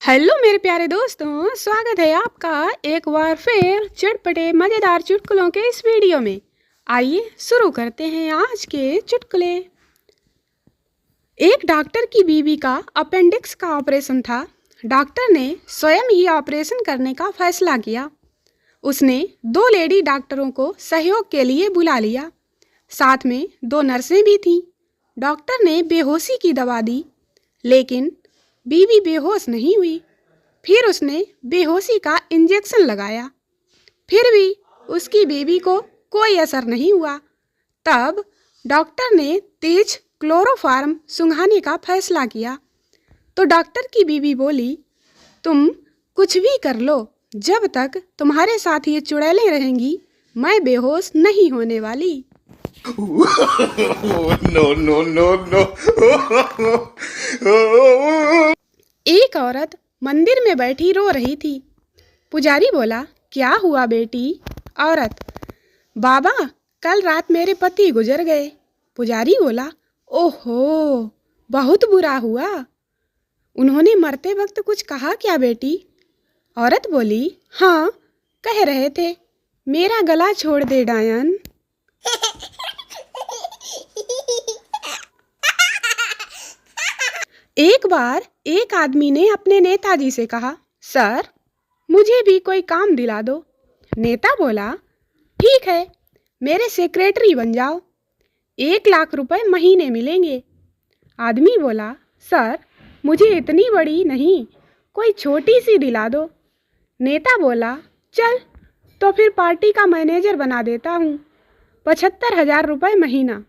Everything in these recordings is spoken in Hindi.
हेलो मेरे प्यारे दोस्तों, स्वागत है आपका एक बार फिर चटपटे मज़ेदार चुटकुलों के इस वीडियो में। आइए शुरू करते हैं आज के चुटकुले। एक डॉक्टर की बीवी का अपेंडिक्स का ऑपरेशन था। डॉक्टर ने स्वयं ही ऑपरेशन करने का फैसला किया। उसने 2 लेडी डॉक्टरों को सहयोग के लिए बुला लिया। साथ में 2 नर्सें भी थीं। डॉक्टर ने बेहोशी की दवा दी, लेकिन बीवी बेहोश नहीं हुई। फिर उसने बेहोशी का इंजेक्शन लगाया, फिर भी उसकी बीवी को कोई असर नहीं हुआ। तब डॉक्टर ने तेज क्लोरोफार्म सुंघाने का फैसला किया। तो डॉक्टर की बीवी बोली, तुम कुछ भी कर लो, जब तक तुम्हारे साथ ये चुड़ैलें रहेंगी मैं बेहोश नहीं होने वाली। No, no, no, no. एक औरत मंदिर में बैठी रो रही थी। पुजारी बोला, क्या हुआ बेटी? औरत, बाबा कल रात मेरे पति गुजर गए। पुजारी बोला, ओहो बहुत बुरा हुआ। उन्होंने मरते वक्त कुछ कहा क्या बेटी? औरत बोली, हाँ कह रहे थे, मेरा गला छोड़ दे डायन। एक बार एक आदमी ने अपने नेताजी से कहा, सर मुझे भी कोई काम दिला दो। नेता बोला, ठीक है मेरे सेक्रेटरी बन जाओ, 1 लाख रुपए महीने मिलेंगे। आदमी बोला, सर मुझे इतनी बड़ी नहीं, कोई छोटी सी दिला दो। नेता बोला, चल तो फिर पार्टी का मैनेजर बना देता हूँ, 75,000 रुपये महीना।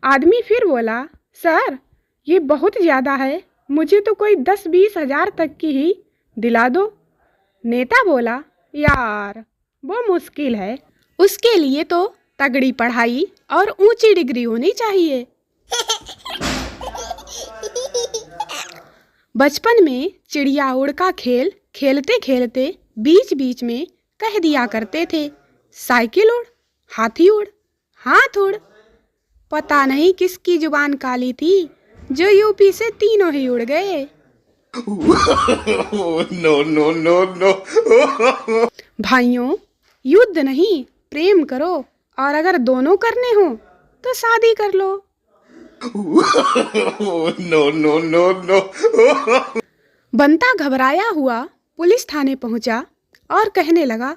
आदमी फिर बोला, सर ये बहुत ज़्यादा है, मुझे तो कोई 10-20 हज़ार तक की ही दिला दो। नेता बोला, यार वो मुश्किल है, उसके लिए तो तगड़ी पढ़ाई और ऊंची डिग्री होनी चाहिए। बचपन में चिड़िया उड़ का खेल खेलते खेलते बीच बीच में कह दिया करते थे, साइकिल उड़, हाथी उड़, हाथ उड़। पता नहीं किसकी जुबान काली थी, जो यूपी से तीनों ही उड़ गए। No, no, no, no. भाइयों, युद्ध नहीं प्रेम करो, और अगर दोनों करने हो तो शादी कर लो। No, no, no, no. बंता घबराया हुआ पुलिस थाने पहुंचा और कहने लगा,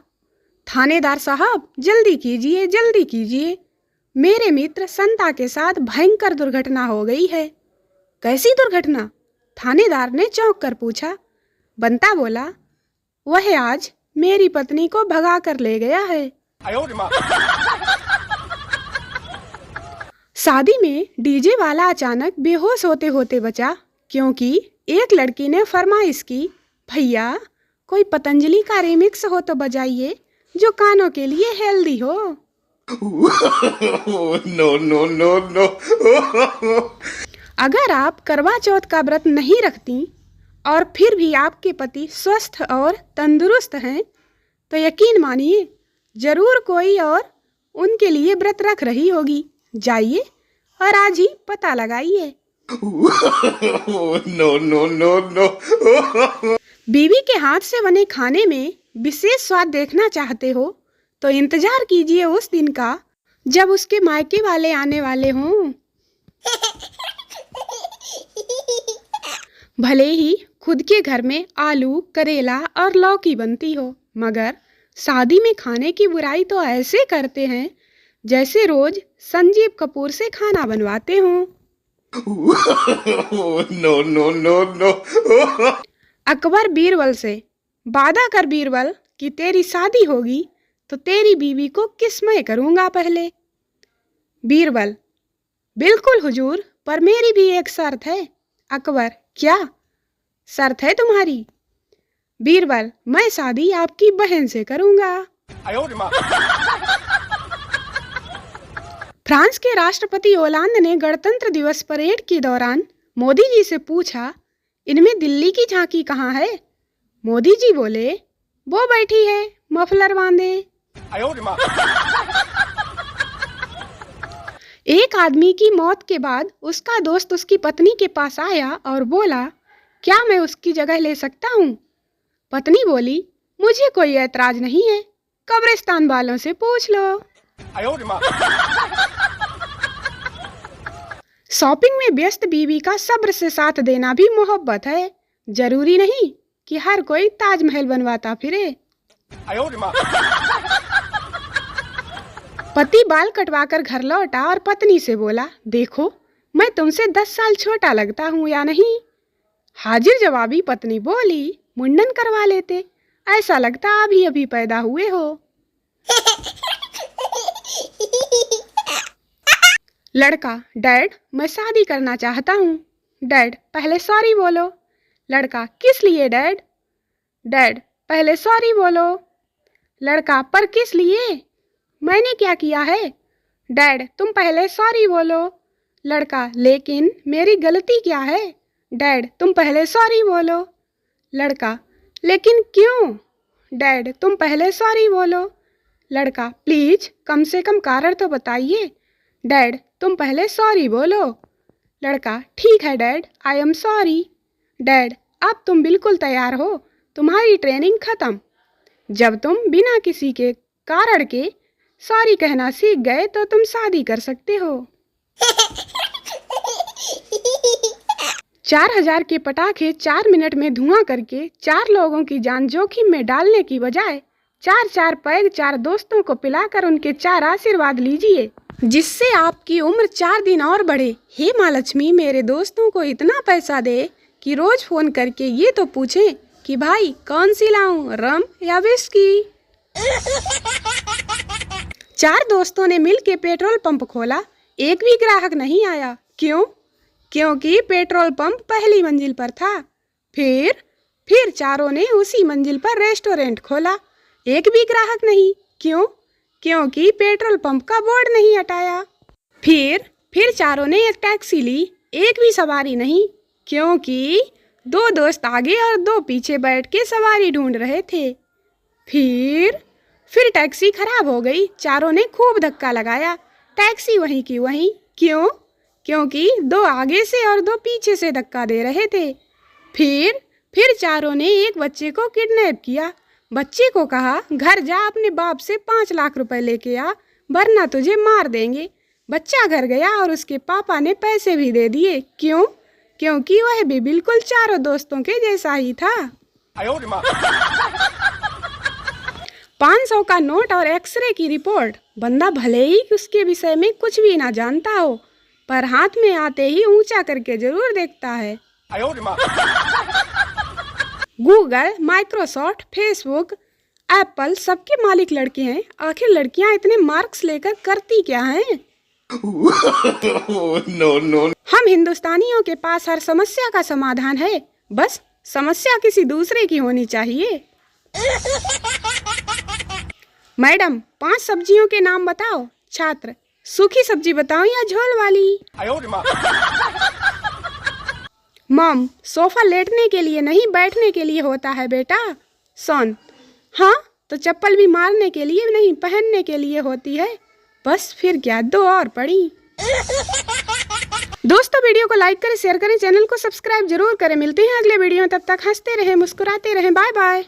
थानेदार साहब जल्दी कीजिए, जल्दी कीजिए, मेरे मित्र संता के साथ भयंकर दुर्घटना हो गई है। कैसी दुर्घटना? थानेदार ने चौंक कर पूछा। बंता बोला, वह आज मेरी पत्नी को भगा कर ले गया है। शादी में डीजे वाला अचानक बेहोश होते होते बचा, क्योंकि एक लड़की ने फरमाइश की, भैया कोई पतंजलि का रिमिक्स हो तो बजाइए, जो कानों के लिए हेल्दी हो। No, no, no, no. अगर आप करवा चौथ का व्रत नहीं रखती और फिर भी आपके पति स्वस्थ और तंदुरुस्त हैं, तो यकीन मानिए जरूर कोई और उनके लिए व्रत रख रही होगी। जाइए और आज ही पता लगाइए। No, no, no, no. बीवी के हाथ से बने खाने में विशेष स्वाद देखना चाहते हो तो इंतजार कीजिए उस दिन का जब उसके मायके वाले आने वाले हों। भले ही खुद के घर में आलू, करेला और लौकी बनती हो, मगर शादी में खाने की बुराई तो ऐसे करते हैं जैसे रोज संजीव कपूर से खाना बनवाते हों। No, no, no, no. Akbar Birbal से, वादा कर बीरबल कि तेरी शादी होगी तो तेरी बीवी को किसमय करूँगा पहले। बीरबल, बिल्कुल हुजूर, पर मेरी भी एक शर्त है। अकबर, क्या शर्त है तुम्हारी? बीरबल, मैं शादी आपकी बहन से करूँगा। फ्रांस के राष्ट्रपति ओलांद ने गणतंत्र दिवस परेड के दौरान मोदी जी से पूछा, इनमें दिल्ली की झांकी कहाँ है? मोदी जी बोले, वो बैठी है मफलर बांधे। एक आदमी की मौत के बाद उसका दोस्त उसकी पत्नी के पास आया और बोला, क्या मैं उसकी जगह ले सकता हूँ? पत्नी बोली, मुझे कोई ऐतराज नहीं है, कब्रिस्तान वालों से पूछ लो। शॉपिंग में व्यस्त बीवी का सब्र से साथ देना भी मोहब्बत है। जरूरी नहीं कि हर कोई ताजमहल बनवाता फिरे। पति बाल कटवाकर घर लौटा और पत्नी से बोला, देखो मैं तुमसे 10 साल छोटा लगता हूँ या नहीं? हाजिर जवाबी पत्नी बोली, मुंडन करवा लेते, ऐसा लगता अभी अभी पैदा हुए हो। लड़का, डैड मैं शादी करना चाहता हूँ। डैड, पहले सॉरी बोलो। लड़का, किस लिए डैड? डैड, पहले सॉरी बोलो। लड़का, पर किस लिए? मैंने क्या किया है? डैड, तुम पहले सॉरी बोलो। लड़का, लेकिन मेरी गलती क्या है? डैड, तुम पहले सॉरी बोलो। लड़का, लेकिन क्यों? डैड, तुम पहले सॉरी बोलो। लड़का, प्लीज कम से कम कारण तो बताइए। डैड, तुम पहले सॉरी बोलो। लड़का, ठीक है dad, I am sorry. Dad, अब तुम बिल्कुल तैयार हो, तुम्हारी ट्रेनिंग खत्म। जब तुम बिना किसी के कारण के सॉरी कहना सीख गए तो तुम शादी कर सकते हो। 4000 के पटाखे 4 मिनट में धुआं करके 4 लोगों की जान जोखिम में डालने की बजाय 4 पैग 4 दोस्तों को पिलाकर उनके 4 आशीर्वाद लीजिए, जिससे आपकी उम्र 4 दिन और बढ़े। हे माँ लक्ष्मी, मेरे दोस्तों को इतना पैसा दे कि रोज फोन करके ये तो पूछें कि भाई कौन सी लाऊं, रम या विस्की। 4 दोस्तों ने मिलकर पेट्रोल पंप खोला, एक भी ग्राहक नहीं आया। क्यों? क्योंकि पेट्रोल पंप पहली मंजिल पर था। फिर चारों ने उसी मंजिल पर रेस्टोरेंट खोला, एक भी ग्राहक नहीं। क्यों? क्योंकि पेट्रोल पंप का बोर्ड नहीं हटाया। फिर चारों ने एक टैक्सी ली, एक भी सवारी नहीं, क्योंकि 2 दोस्त आगे और 2 पीछे बैठ के सवारी ढूंढ रहे थे। फिर टैक्सी खराब हो गई, चारों ने खूब धक्का लगाया, टैक्सी वहीं की वहीं। क्यों? क्योंकि 2 आगे से और 2 पीछे से धक्का दे रहे थे। फिर चारों ने एक बच्चे को किडनैप किया, बच्चे को कहा घर जा अपने बाप से 5 लाख रुपए लेके आ, वरना तुझे मार देंगे। बच्चा घर गया और उसके पापा ने पैसे भी दे दिए। क्यों? क्योंकि वह भी बिल्कुल चारों दोस्तों के जैसा ही था। 500 का नोट और एक्सरे की रिपोर्ट। बंदा भले ही उसके विषय में कुछ भी ना जानता हो, पर हाथ में आते ही ऊंचा करके जरूर देखता है। गूगल, माइक्रोसॉफ्ट, फेसबुक, एप्पल सबके मालिक लड़के हैं। आखिर लड़कियां इतने मार्क्स लेकर करती क्या हैं? No. हम हिंदुस्तानियों के पास हर समस्या का समाधान है, बस समस्या किसी दूसरे की होनी चाहिए। मैडम, 5 सब्जियों के नाम बताओ। छात्र, सूखी सब्जी बताओ या झोल वाली? मॉम, सोफा लेटने के लिए नहीं बैठने के लिए होता है बेटा। सन, हाँ तो चप्पल भी मारने के लिए नहीं पहनने के लिए होती है। बस फिर क्या, 2 और पड़ी। दोस्तों, वीडियो को लाइक करें, शेयर करें, चैनल को सब्सक्राइब जरूर करें। मिलते हैं अगले वीडियो में, तब तक हंसते रहें, मुस्कुराते रहें। Bye bye.